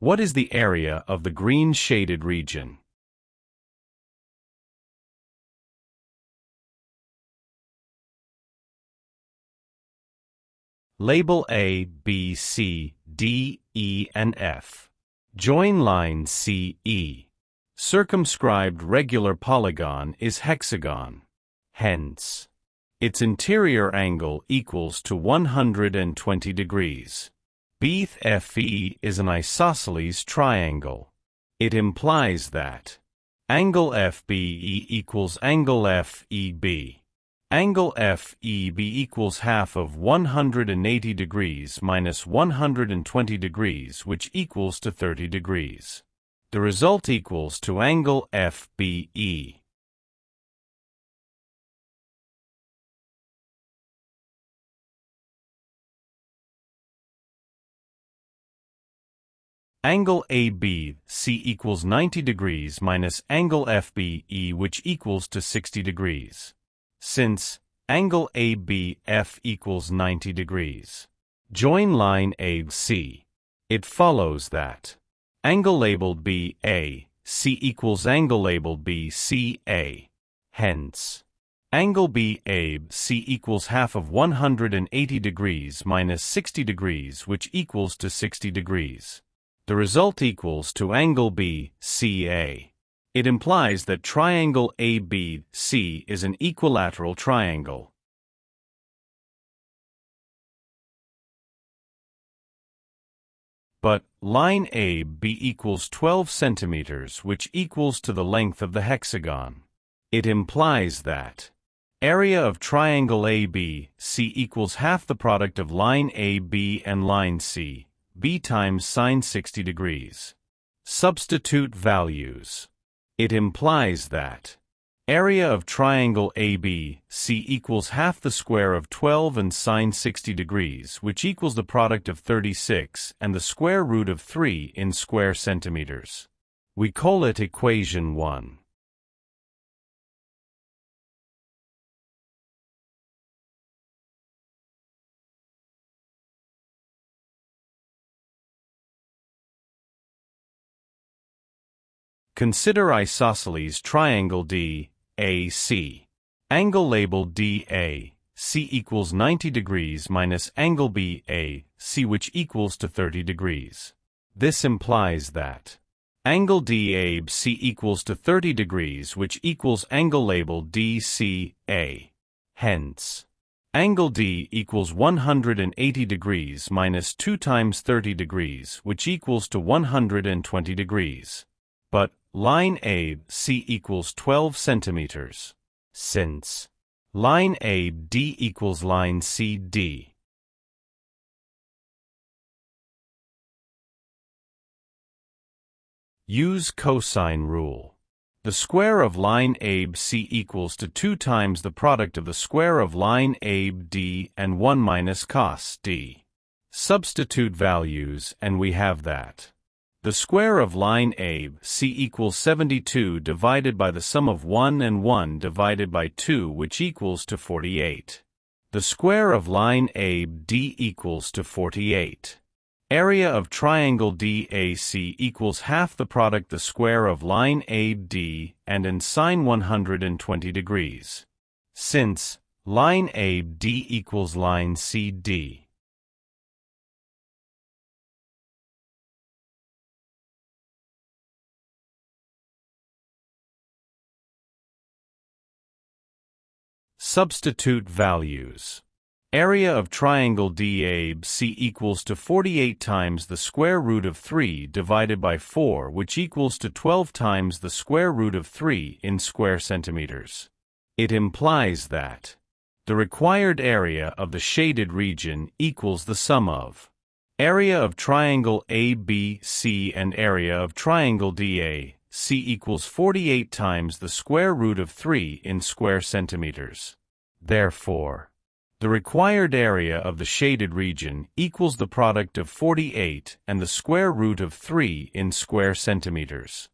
What is the area of the green shaded region? Label A, B, C, D, E, and F. Join line CE. Circumscribed regular polygon is hexagon. Hence, its interior angle equals to 120 degrees. BFE is an isosceles triangle. It implies that angle FBE equals angle FEB. Angle FEB equals half of 180 degrees minus 120 degrees, which equals to 30 degrees. The result equals to angle FBE. Angle ABC equals 90 degrees minus angle FBE, which equals to 60 degrees. Since angle ABF equals 90 degrees, join line AC. It follows that angle labeled BAC equals angle labeled BCA. Hence, angle BAC equals half of 180 degrees minus 60 degrees, which equals to 60 degrees. The result equals to angle BCA. It implies that triangle ABC is an equilateral triangle. But line AB equals 12 centimeters, which equals to the length of the hexagon. It implies that area of triangle ABC equals half the product of line AB and line C, B times sine 60 degrees. Substitute values. It implies that area of triangle ABC equals half the square of 12 and sine 60 degrees, which equals the product of 36 and the square root of 3 in square centimeters. We call it equation 1. Consider isosceles triangle DAC. Angle labeled DAC equals 90 degrees minus angle BAC, which equals to 30 degrees. This implies that angle DAC equals to 30 degrees, which equals angle labeled DCA. Hence, angle D equals 180 degrees minus 2 times 30 degrees, which equals to 120 degrees. But line AC equals 12 centimeters, since line AD equals line CD. Use cosine rule. The square of line ABC equals to 2 times the product of the square of line AD and 1 minus cos D. Substitute values and we have that the square of line AC equals 72 divided by the sum of 1 and 1 divided by 2, which equals to 48. The square of line AD equals to 48. Area of triangle DAC equals half the product the square of line AD and in sine 120 degrees. Since line AD equals line CD. Substitute values. Area of triangle DAC equals to 48 times the square root of 3 divided by 4, which equals to 12 times the square root of 3 in square centimeters. It implies that the required area of the shaded region equals the sum of area of triangle ABC and area of triangle DAC equals 48 times the square root of 3 in square centimeters. Therefore, the required area of the shaded region equals the product of 48 and the square root of 3 in square centimeters.